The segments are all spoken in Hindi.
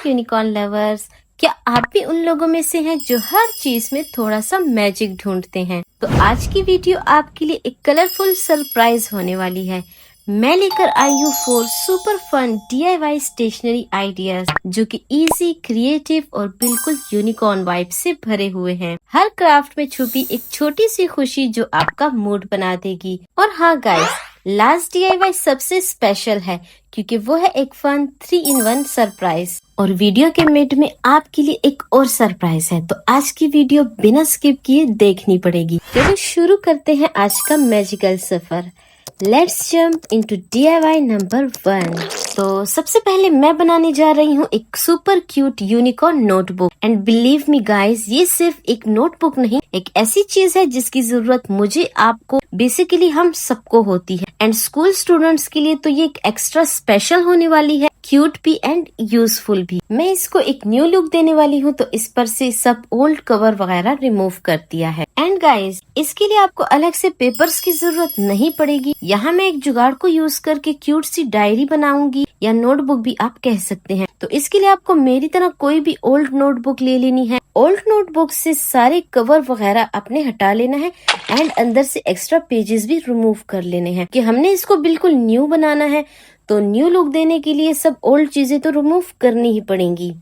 यूनिकॉर्न लवर्स, क्या आप भी उन लोगों में से हैं जो हर चीज में थोड़ा सा मैजिक ढूंढते हैं? तो आज की वीडियो आपके लिए एक कलरफुल सरप्राइज होने वाली है। मैं लेकर आई हूँ 4 super fun DIY stationery ideas जो कि इजी, क्रिएटिव और बिल्कुल यूनिकॉर्न वाइब से भरे हुए हैं। हर क्राफ्ट में छुपी एक छोटी सी खुशी जो आपका मूड बना देगी। और हाँ गाइस, लास्ट DIY सबसे स्पेशल है क्योंकि वो है एक फन 3-in-1 सरप्राइज। और वीडियो के मिड में आपके लिए एक और सरप्राइज है, तो आज की वीडियो बिना स्किप किए देखनी पड़ेगी। चलो शुरू करते हैं आज का magical suffer. Let's jump into DIY number 1। तो सबसे पहले मैं बनाने जा रही हूँ एक super cute unicorn notebook. And believe me guys, ये सिर्फ एक नोटबुक नहीं, एक ऐसी चीज है जिसकी जरूरत मुझे, आपको, बेसिकली हम सबको होती है। एंड स्कूल स्टूडेंट्स के लिए तो ये एक एक्स्ट्रा स्पेशल होने वाली है, क्यूट भी एंड यूजफुल भी। मैं इसको एक न्यू लुक देने वाली हूँ, तो इस पर से सब ओल्ड कवर वगैरह रिमूव कर दिया है। एंड गाइस, इसके लिए आपको अलग से पेपर्स की जरूरत नहीं पड़ेगी। यहाँ मैं एक जुगाड़ को यूज करके क्यूट सी डायरी बनाऊंगी, या नोटबुक भी आप कह सकते हैं। तो इसके लिए आपको मेरी तरह कोई भी ओल्ड नोटबुक ले लेनी है। ओल्ड नोटबुक से सारे कवर वगैरह अपने हटा लेना है एंड अंदर से एक्स्ट्रा पेजेस भी रिमूव कर लेने हैं कि हमने इसको बिल्कुल न्यू बनाना है। तो न्यू लुक देने के लिए सब ओल्ड चीजें तो रिमूव करनी ही पड़ेंगी।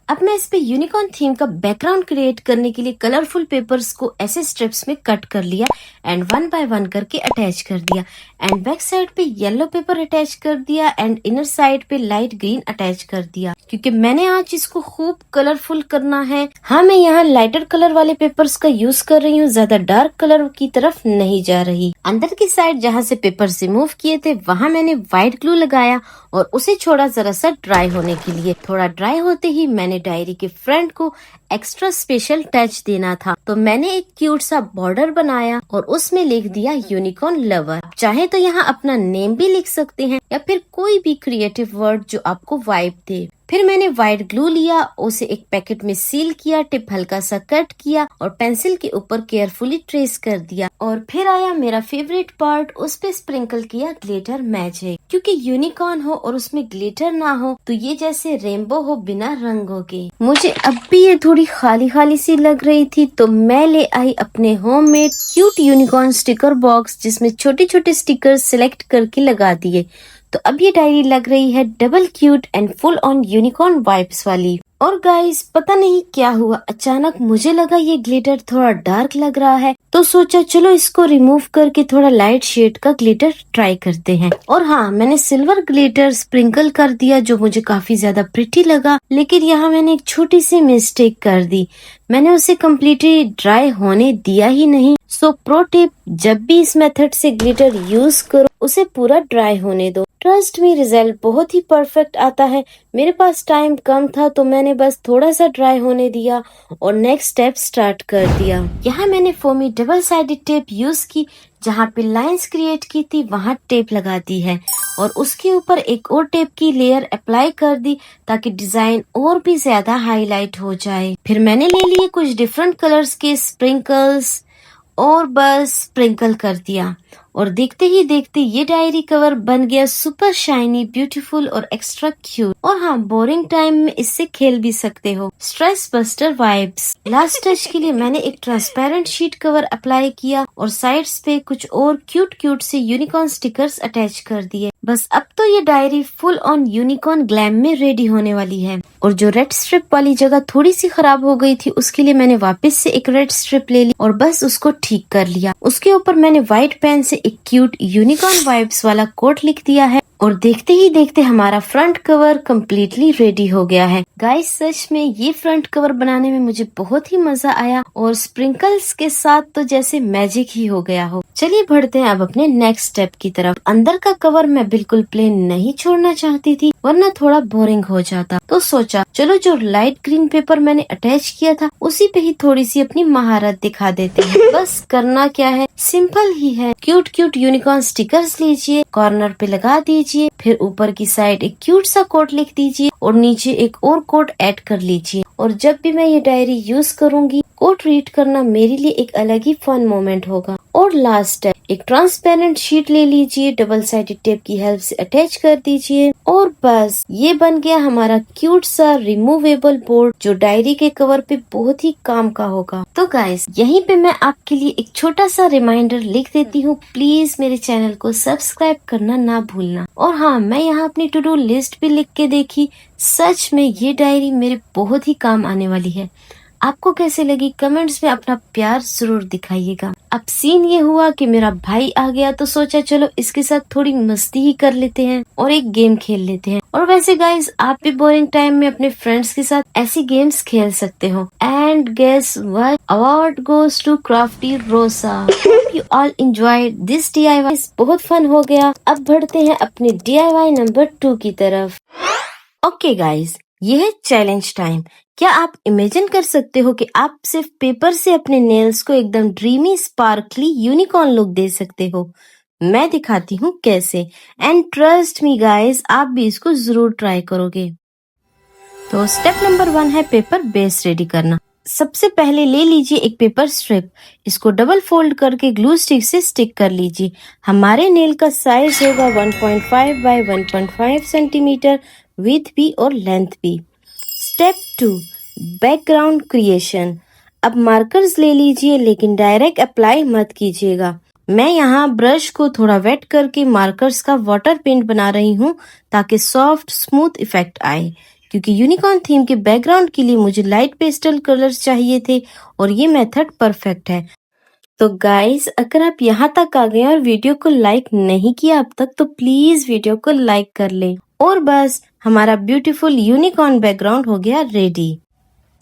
अब मैं इस पे यूनिकॉर्न थीम का बैकग्राउंड क्रिएट करने के लिए कलरफुल पेपर्स को ऐसे स्ट्रिप्स में कट कर लिया एंड 1 बाय 1 करके अटैच कर दिया। एंड बैक साइड पे येलो पेपर अटैच कर दिया एंड इनर साइड पे लाइट ग्रीन अटैच कर दिया, क्योंकि मैंने आज इसको खूब कलरफुल करना है। हाँ, मैं यहाँ लाइटर कलर वाले पेपर्स का यूज कर रही हूँ, ज्यादा डार्क कलर की तरफ नहीं जा रही। अंदर की साइड जहाँ से पेपर रिमूव किए थे वहाँ मैंने व्हाइट ग्लू लगाया और उसे छोड़ा जरा सा ड्राई होने के लिए। थोड़ा ड्राई होते ही मैंने डायरी के फ्रंट को एक्स्ट्रा स्पेशल टच देना था, तो मैंने एक क्यूट सा बॉर्डर बनाया और उसमें लिख दिया यूनिकॉर्न लवर। चाहे तो यहाँ अपना नेम भी लिख सकते हैं या फिर कोई भी क्रिएटिव वर्ड जो आपको वाइब दे। फिर मैंने व्हाइट ग्लू लिया, उसे एक पैकेट में सील किया, टिप हल्का सा कट किया और पेंसिल के ऊपर केयरफुली ट्रेस कर दिया। और फिर आया मेरा फेवरेट पार्ट, उस पे स्प्रिंकल किया ग्लिटर मैजिक। क्योंकि यूनिकॉर्न हो और उसमें ग्लिटर ना हो तो ये जैसे रेनबो हो बिना रंगों के। मुझे अब भी ये थोड़ी खाली खाली सी लग रही थी, तो मैं ले आई अपने homemade cute unicorn sticker box, जिसमें छोटे छोटे स्टिकर सिलेक्ट करके लगा दिए। तो अब ये डायरी लग रही है double cute and full on unicorn vibes वाली। और गाइस, पता नहीं क्या हुआ, अचानक मुझे लगा ये ग्लिटर थोड़ा डार्क लग रहा है, तो सोचा चलो इसको रिमूव करके थोड़ा लाइट शेड का ग्लिटर ट्राई करते हैं। और हाँ, मैंने सिल्वर ग्लिटर स्प्रिंकल कर दिया जो मुझे काफी ज्यादा प्रिटी लगा, लेकिन यहाँ मैंने एक छोटी सी मिस्टेक कर दी, मैंने उसे कम्प्लीटली ड्राई होने दिया ही नहीं। सो प्रो टिप, जब भी इस मेथड से ग्लिटर यूज करो उसे पूरा ड्राई होने दो। ट्रस्ट मी, रिजल्ट बहुत ही परफेक्ट आता है। मेरे पास टाइम कम था तो मैंने बस थोड़ा सा ड्राई होने दिया और नेक्स्ट स्टेप स्टार्ट कर दिया। यहाँ मैंने foamy double sided tape use की, जहाँ पे लाइंस क्रिएट की थी वहाँ टेप लगा दी है और उसके ऊपर एक और टेप की लेयर अप्लाई कर दी ताकि डिजाइन और भी ज्यादा हाईलाइट हो जाए। फिर मैंने ले लिए कुछ डिफरेंट कलर्स के स्प्रिंकल्स और बस स्प्रिंकल कर दिया और देखते ही देखते ये डायरी कवर बन गया सुपर शाइनी, ब्यूटीफुल और एक्स्ट्रा क्यूट। और हाँ, बोरिंग टाइम में इससे खेल भी सकते हो। Stress buster vibes. Last touch के लिए मैंने एक ट्रांसपेरेंट शीट कवर अप्लाई किया और साइड्स पे कुछ और क्यूट क्यूट से यूनिकॉर्न स्टिकर्स अटैच कर दिए। बस अब तो ये diary full on unicorn glam में रेडी होने वाली है। और जो रेड स्ट्रिप वाली जगह थोड़ी सी खराब हो गई थी, उसके लिए मैंने वापस से एक रेड स्ट्रिप ले ली और बस उसको ठीक कर लिया। उसके ऊपर मैंने व्हाइट पेन से एक क्यूट यूनिकॉर्न वाइब्स वाला कोट लिख दिया है और देखते ही देखते हमारा फ्रंट कवर कम्प्लीटली रेडी हो गया है। गाइस, सच में ये फ्रंट कवर बनाने में मुझे बहुत ही मजा आया और स्प्रिंकल्स के साथ तो जैसे मैजिक ही हो गया हो। चलिए बढ़ते हैं अब अपने नेक्स्ट स्टेप की तरफ। अंदर का कवर मैं बिल्कुल प्लेन नहीं छोड़ना चाहती थी, वरना थोड़ा बोरिंग हो जाता, तो सोचा चलो जो लाइट ग्रीन पेपर मैंने अटैच किया था उसी पे ही थोड़ी सी अपनी महारत दिखा देते हैं। बस करना क्या है, सिंपल ही है। क्यूट क्यूट यूनिकॉर्न स्टिकर्स लीजिए, कॉर्नर पे लगा दीजिए, फिर ऊपर की साइड एक क्यूट सा कोट लिख दीजिए और नीचे एक और कोट ऐड कर लीजिए। और जब भी मैं ये डायरी यूज करूंगी, कोट रीड करना मेरे लिए एक अलग ही फन मोमेंट होगा। और लास्ट स्टेप, एक ट्रांसपेरेंट शीट ले लीजिए, डबल साइडेड टेप की हेल्प से अटैच कर दीजिए और बस ये बन गया हमारा क्यूट सा रिमूवेबल बोर्ड, जो डायरी के कवर पे बहुत ही काम का होगा। तो गाइस, यहीं पे मैं आपके लिए एक छोटा सा रिमाइंडर लिख देती हूँ, प्लीज मेरे चैनल को सब्सक्राइब करना ना भूलना। और हाँ, मैं यहाँ अपनी टू डू लिस्ट भी लिख के देखी, सच में ये डायरी मेरे बहुत ही काम आने वाली है। आपको कैसे लगी कमेंट्स में अपना प्यार जरूर दिखाइएगा। अब सीन ये हुआ कि मेरा भाई आ गया, तो सोचा चलो इसके साथ थोड़ी मस्ती ही कर लेते हैं और एक गेम खेल लेते हैं। और वैसे गाइस, आप भी बोरिंग टाइम में अपने फ्रेंड्स के साथ ऐसी गेम्स खेल सकते हो। And guess what, award goes to crafty Rosa. Hope you all enjoyed this DIY, बहुत फन हो गया। अब बढ़ते हैं अपने DIY नंबर 2 की तरफ। ओके गाइस, ये है चैलेंज टाइम। क्या आप इमेजिन कर सकते हो कि आप सिर्फ पेपर से अपने नेल्स को एकदम ड्रीमी, स्पार्कली, यूनिकॉर्न लुक दे सकते हो? मैं दिखाती हूँ कैसे। एंड ट्रस्ट मी गाइस, आप भी इसको जरूर ट्राई करोगे। तो स्टेप नंबर 1 है पेपर बेस रेडी करना। सबसे पहले ले लीजिए एक पेपर स्ट्रिप, इसको डबल फोल्ड करके ग्लू स्टिक से स्टिक कर लीजिए। हमारे नेल का साइज होगा 1.5 बाय 1.5 सेंटीमीटर, विड्थ भी और लेंथ भी। Step 2, background creation. अब मार्कर्स ले लीजिए, लेकिन डायरेक्ट अप्लाई मत कीजिएगा। मैं यहाँ ब्रश को थोड़ा वेट करके मार्कर्स का वाटर पेंट बना रही हूँ, ताकि सॉफ्ट स्मूथ इफेक्ट आए। क्योंकि यूनिकॉर्न थीम के बैकग्राउंड के लिए मुझे लाइट पेस्टल कलर्स चाहिए थे और ये मेथड परफेक्ट है। तो गाइस, अगर आप यहाँ तक आ गए और वीडियो को लाइक नहीं किया अब तक, तो प्लीज वीडियो को लाइक कर ले। और बस, हमारा ब्यूटीफुल यूनिकॉर्न बैकग्राउंड हो गया रेडी।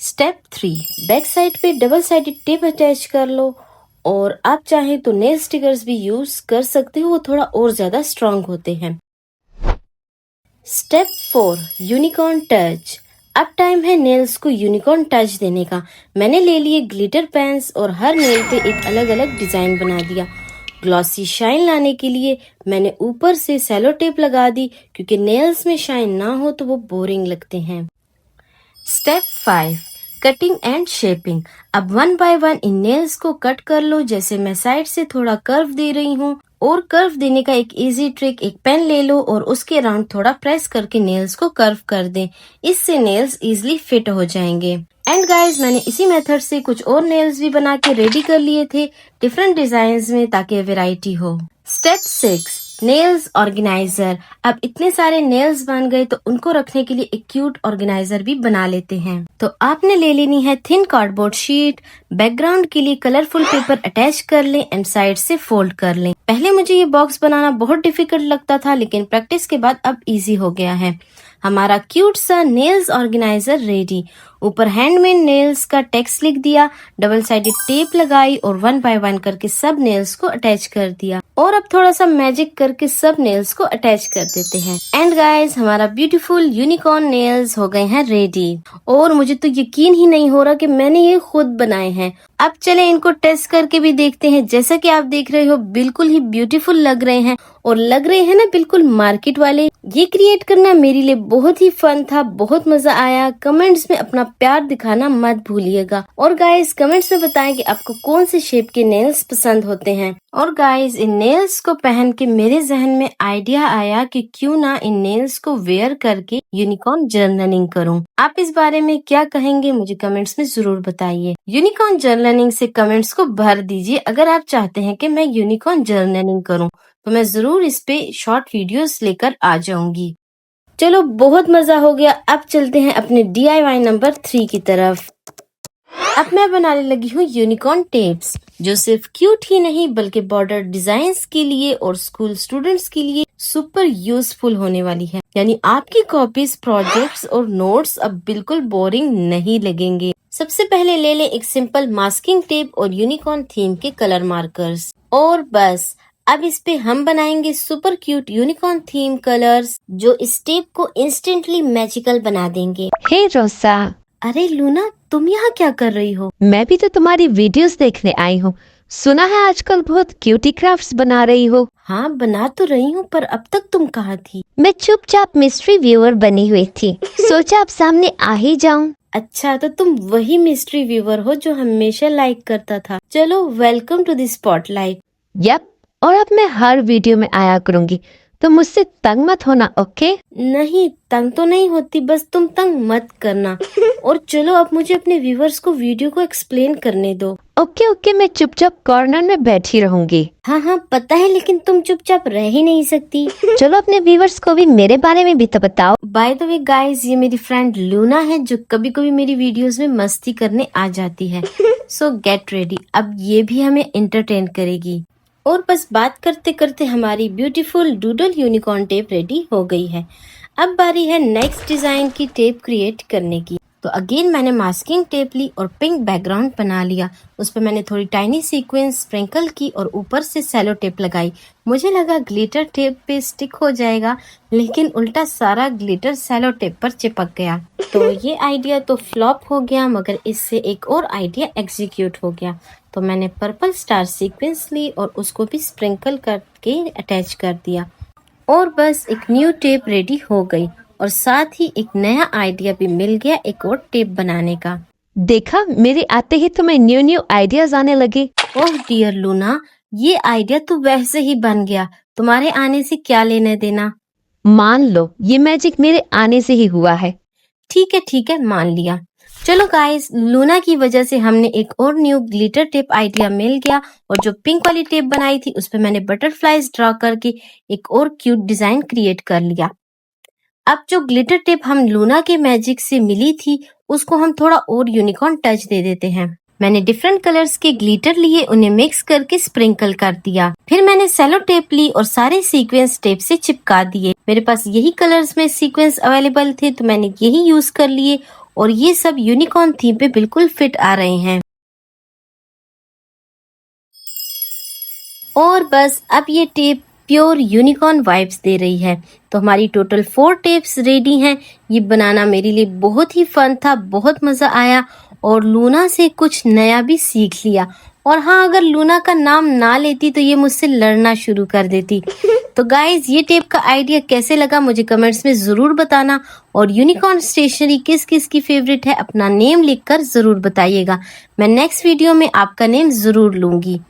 स्टेप 3, बैक साइड पे डबल साइडेड टेप अटैच कर लो। और आप चाहे तो नेल स्टिकर्स भी यूज कर सकते हो, वो थोड़ा और ज्यादा स्ट्रॉन्ग होते हैं। Step 4, unicorn touch. अब टाइम है नेल्स को यूनिकॉर्न टच देने का। मैंने ले लिए ग्लिटर पेन्स और हर नेल पे एक अलग अलग डिजाइन बना दिया। ग्लॉसी शाइन लाने के लिए मैंने ऊपर से सेलो टेप लगा दी, क्योंकि नेल्स में शाइन ना हो तो वो बोरिंग लगते हैं। Step 5, cutting and shaping. अब 1 बाय 1 इन नेल्स को कट कर लो। जैसे मैं साइड से थोड़ा कर्व दे रही हूँ। और कर्व देने का एक इजी ट्रिक, एक पेन ले लो और उसके अराउंड थोड़ा प्रेस करके नेल्स को कर्व कर दें। इससे नेल्स इजीली फिट हो जाएंगे। एंड गाइज, मैंने इसी मेथड से कुछ और नेल्स भी बना के रेडी कर लिए थे, डिफरेंट डिजाइन में, ताकि वैरायटी हो। Step 6, nails organiser. अब इतने सारे नेल्स बन गए, तो उनको रखने के लिए एक क्यूट ऑर्गेनाइजर भी बना लेते हैं। तो आपने ले लेनी है थिन कार्डबोर्ड शीट। बैकग्राउंड के लिए कलरफुल पेपर अटैच कर लें एंड साइड से फोल्ड कर लें। पहले मुझे ये बॉक्स बनाना बहुत डिफिकल्ट लगता था, लेकिन प्रैक्टिस के बाद अब इजी हो गया है। हमारा क्यूट सा नेल्स ऑर्गेनाइजर रेडी। ऊपर हैंडमेड नेल्स का टेक्स्ट लिख दिया, डबल साइडेड टेप लगाई और 1 बाय 1 करके सब नेल्स को अटैच कर दिया। और अब थोड़ा सा मैजिक करके सब नेल्स को अटैच कर देते हैं। एंड गाइस, हमारा ब्यूटीफुल यूनिकॉर्न नेल्स हो गए हैं रेडी। और मुझे तो यकीन ही नहीं हो रहा कि मैंने ये खुद बनाए हैं। अब चले इनको टेस्ट करके भी देखते हैं। जैसा कि आप देख रहे हो, बिल्कुल ही ब्यूटीफुल लग रहे हैं और लग रहे हैं ना बिल्कुल मार्केट वाले। ये क्रिएट करना मेरे लिए बहुत ही फन था, बहुत मजा आया। कमेंट्स में अपना प्यार दिखाना मत भूलिएगा। और गाइस, कमेंट्स में बताएं कि आपको कौन से शेप के नेल्स पसंद होते हैं। और गाइस, इन नेल्स को पहन के मेरे जहन में आइडिया आया कि क्यों ना इन नेल्स को वेयर करके यूनिकॉर्न जर्नलिंग करूं। आप इस बारे में क्या कहेंगे, मुझे कमेंट्स में जरूर बताइए। यूनिकॉर्न जर्नलिंग से कमेंट्स को भर दीजिए। अगर आप चाहते हैं कि मैं यूनिकॉर्न जर्नलिंग करूं, तो मैं जरूर इस पे शॉर्ट वीडियोस लेकर आ जाऊंगी। चलो, बहुत मजा हो गया। अब चलते हैं अपने DIY नंबर 3 की तरफ। अब मैं बनाने लगी हूँ यूनिकॉर्न टेप्स, जो सिर्फ क्यूट ही नहीं बल्कि बॉर्डर डिजाइन्स के लिए और स्कूल स्टूडेंट्स के लिए सुपर यूजफुल होने वाली है। यानी आपकी कॉपीज, प्रोजेक्ट्स और नोट्स अब बिल्कुल बोरिंग नहीं लगेंगे। सबसे पहले ले लें एक सिंपल मास्किंग टेप और यूनिकॉर्न थीम के कलर मार्कर्स। और बस, अब इस पे हम बनाएंगे super cute unicorn theme colours, जो इस टेप को इंस्टेंटली मैजिकल बना देंगे। हे रोसा, अरे लूना, तुम यहाँ क्या कर रही हो? मैं भी तो तुम्हारी वीडियोस देखने आई हूँ। सुना है आजकल बहुत क्यूटी क्राफ्ट्स बना रही हो। हाँ बना तो रही हूँ, पर अब तक तुम कहाँ थी? मैं चुपचाप मिस्ट्री व्यूअर बनी हुई थी, सोचा अब सामने आ ही जाऊं। अच्छा, तो तुम वही मिस्ट्री व्यूवर हो जो हमेशा लाइक करता था। चलो, welcome to the spotlight. Yup, और अब मैं हर वीडियो में आया करूंगी, तो मुझसे तंग मत होना, ओके? नहीं, तंग तो नहीं होती, बस तुम तंग मत करना। और चलो, अब मुझे अपने व्यूवर्स को वीडियो को एक्सप्लेन करने दो। ओके ओके, मैं चुपचाप कॉर्नर में बैठी रहूंगी। हाँ हाँ पता है, लेकिन तुम चुपचाप रह ही नहीं सकती। चलो अपने व्यूवर्स को भी मेरे बारे में भी तो बताओ। बाय द वे गाइस, ये मेरी फ्रेंड लूना है जो कभी कभी मेरी वीडियोस में मस्ती करने आ जाती है। सो गेट रेडी, अब ये भी हमें एंटरटेन करेगी। और बस बात करते करते हमारी beautiful doodle unicorn tape ready हो गई है। अब बारी है नेक्स्ट डिजाइन की टेप क्रिएट करने की। तो अगेन मैंने मास्किंग टेप ली और पिंक बैकग्राउंड बना लिया। उस पर मैंने थोड़ी टाइनी सीक्वेंस स्प्रिंकल की और ऊपर से सेलो टेप लगाई। मुझे लगा ग्लिटर टेप पे स्टिक हो जाएगा, लेकिन उल्टा सारा ग्लिटर सेलो टेप पर चिपक गया। तो ये आइडिया तो फ्लॉप हो गया, मगर इससे एक और आइडिया एग्जीक्यूट हो गया। तो मैंने पर्पल स्टार सीक्वेंस ली और उसको भी स्प्रिंकल करके अटैच कर दिया। और बस एक न्यू टेप रेडी हो गई, और साथ ही एक नया आइडिया भी मिल गया एक और टेप बनाने का। देखा, मेरे आते ही तुम्हें न्यू न्यू आइडियाज आने लगे। ओह डियर लूना, ये आइडिया तो वैसे ही बन गया, तुम्हारे आने से क्या लेने देना। मान लो ये मैजिक मेरे आने से ही हुआ है। ठीक है मान लिया। चलो गाइस, लूना की वजह से हमने एक और न्यू ग्लिटर टेप आइडिया मिल गया, और जो पिंक वाली टेप बनाई थी उस पे मैंने बटरफ्लाइज ड्रॉ करके एक और क्यूट डिजाइन क्रिएट कर लिया। अब जो ग्लिटर टेप हम लूना के मैजिक से मिली थी, उसको हम थोड़ा और यूनिकॉर्न टच दे देते हैं। मैंने डिफरेंट कलर्स के ग्लिटर लिए, उन्हें मिक्स करके स्प्रिंकल कर दिया। फिर मैंने सेलो टेप ली और सारे सीक्वेंस टेप से चिपका दिए। मेरे पास यही कलर्स में सीक्वेंस अवेलेबल थे, तो मैंने यही यूज कर लिए, और ये सब यूनिकॉर्न थीम पे बिल्कुल फिट आ रहे हैं। और बस अब ये टेप प्योर यूनिकॉर्न वाइब्स दे रही है। तो हमारी टोटल 4 टेप्स रेडी हैं। ये बनाना मेरे लिए बहुत ही फन था, बहुत मजा आया, और लूना से कुछ नया भी सीख लिया। और हाँ, अगर लूना का नाम ना लेती तो ये मुझसे लड़ना शुरू कर देती। तो गाइज, ये टेप का आइडिया कैसे लगा मुझे कमेंट्स में जरूर बताना, और यूनिकॉर्न स्टेशनरी किस किस की फेवरेट है अपना नेम लिखकर जरूर बताइएगा। मैं नेक्स्ट वीडियो में आपका नेम जरूर लूंगी।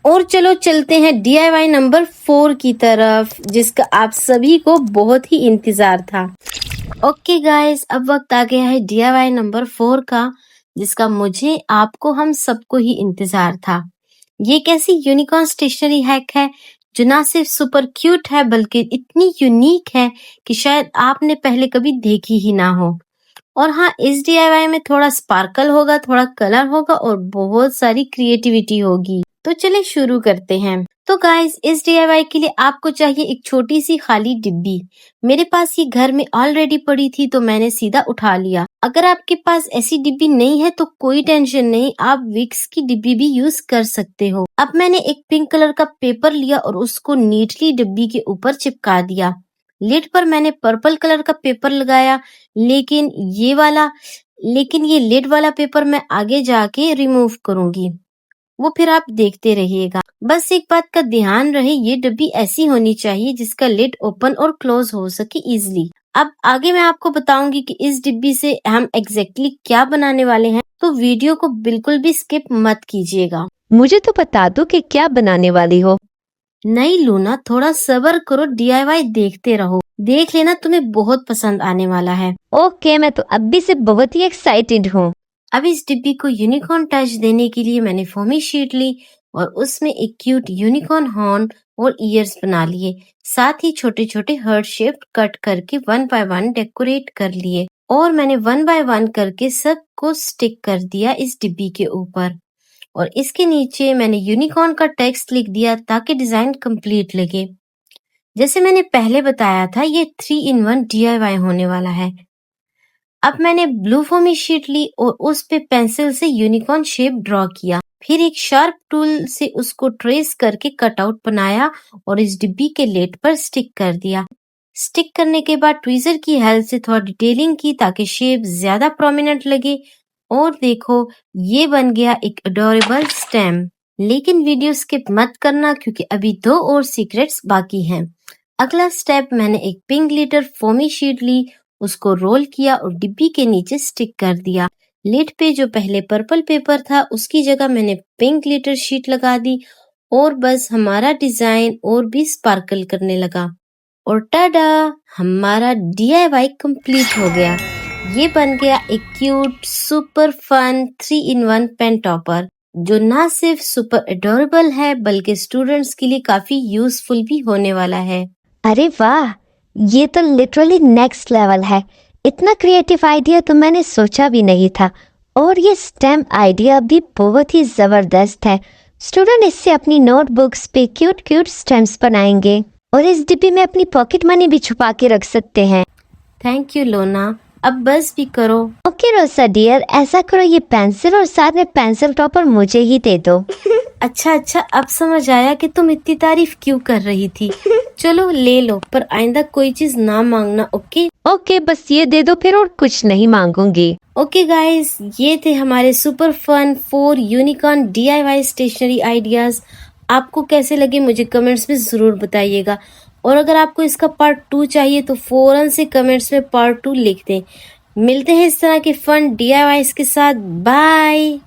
और चलो चलते हैं DIY नंबर 4 की तरफ, जिसका आप सभी को बहुत ही इंतजार था। ओके गाइस, अब वक्त आ गया है DIY नंबर 4 का, जिसका मुझे, आपको, हम सबको ही इंतजार था। ये एक ऐसी यूनिकॉर्न स्टेशनरी हैक है जो ना सिर्फ सुपर क्यूट है, बल्कि इतनी यूनिक है कि शायद आपने पहले कभी देखी ही ना हो। और हाँ, इस DIY में थोड़ा स्पार्कल होगा, थोड़ा कलर होगा, और बहुत सारी क्रिएटिविटी होगी। तो चले शुरू करते हैं। तो गाइस, इस DIY के लिए आपको चाहिए एक छोटी सी खाली डिब्बी। मेरे पास ये घर में ऑलरेडी पड़ी थी, तो मैंने सीधा उठा लिया। अगर आपके पास ऐसी डिब्बी नहीं है तो कोई टेंशन नहीं, आप विक्स की डिब्बी भी यूज कर सकते हो। अब मैंने एक पिंक कलर का पेपर लिया और उसको नीटली डिब्बी के ऊपर चिपका दिया। लिड पर मैंने पर्पल कलर का पेपर लगाया, लेकिन ये लिड वाला पेपर मैं आगे जाके रिमूव करूंगी, वो फिर आप देखते रहिएगा। बस एक बात का ध्यान रहे, ये डिब्बी ऐसी होनी चाहिए जिसका लिड ओपन और क्लोज हो सके इजीली। अब आगे मैं आपको बताऊंगी कि इस डिब्बी से हम एग्जैक्टली क्या बनाने वाले हैं, तो वीडियो को बिल्कुल भी स्किप मत कीजिएगा। मुझे तो बता दो कि क्या बनाने वाली हो। नहीं लूना, थोड़ा सब्र करो, DIY देखते रहो, देख लेना, तुम्हें बहुत पसंद आने वाला है। ओके, मैं तो अभी से बहुत ही एक्साइटेड हूँ। अब इस डिब्बी को यूनिकॉर्न टच देने के लिए मैंने फोमी शीट ली और उसमें एक क्यूट यूनिकॉर्न हॉर्न और ईयर्स बना लिए। साथ ही छोटे छोटे हार्ट शेप कट करके 1 बाय 1 डेकोरेट कर लिए, और मैंने 1 बाय 1 करके सबको स्टिक कर दिया इस डिब्बी के ऊपर। और इसके नीचे मैंने यूनिकॉर्न का टेक्स्ट लिख दिया ताकि डिजाइन कंप्लीट लगे। जैसे मैंने पहले बताया था, ये 3 in 1 DIY होने वाला है। अब मैंने ब्लू फोमी शीट ली और उस पे पेंसिल से यूनिकॉर्न शेप ड्रॉ किया। फिर एक शार्प टूल से उसको ट्रेस करके कटआउट बनाया और इस डिब्बी के लेट पर स्टिक कर दिया। स्टिक करने के बाद ट्वीजर की हेल्प से थोड़ा डिटेलिंग की ताकि शेप ज्यादा प्रोमिनेंट लगे। और देखो ये बन गया एक अडोरेबल स्टैम्प। लेकिन वीडियो स्किप मत करना क्योंकि अभी 2 और सीक्रेट्स बाकी हैं। अगला स्टेप, मैंने एक पिंक ग्लिटर फोमी शीट ली, उसको रोल किया और डिब्बी के नीचे स्टिक कर दिया। लिड पे जो पहले पर्पल पेपर था उसकी जगह मैंने पिंक ग्लिटर शीट लगा दी और बस हमारा डिजाइन और भी स्पार्कल करने लगा। और टाडा, हमारा DIY कंप्लीट हो गया। ये बन गया एक cute super fun 3-in-1 pen topper जो ना सिर्फ सुपर एडोरेबल है बल्कि स्टूडेंट्स के लिए काफी यूजफुल भी होने वाला है। अरे वाह, ये तो लिटरली नेक्स्ट लेवल है। इतना क्रिएटिव आइडिया तो मैंने सोचा भी नहीं था। और ये स्टैम्प आइडिया भी बहुत ही जबरदस्त है। स्टूडेंट इससे अपनी नोटबुक्स पे क्यूट क्यूट स्टैम्प्स बनाएंगे और इस डिब्बी में अपनी पॉकेट मनी भी छुपा के रख सकते हैं। थैंक यू लोना, अब बस भी करो। ओके रोसा डियर, ऐसा करो, ये पेंसिल और साथ में पेंसिल टॉपर मुझे ही दे दो। अच्छा, अब समझ आया कि तुम इतनी तारीफ क्यों कर रही थी। चलो ले लो, पर आइंदा कोई चीज ना मांगना, ओके? ओके, बस ये दे दो फिर, और कुछ नहीं मांगूंगी। ओके गाइस, ये थे हमारे super fun 4 unicorn DIY stationery ideas. आपको कैसे लगे मुझे कमेंट्स में जरूर बताइएगा। और अगर आपको इसका पार्ट 2 चाहिए तो फौरन से कमेंट्स में पार्ट 2 लिख दें। मिलते हैं इस तरह के फन DIYs के साथ। बाय।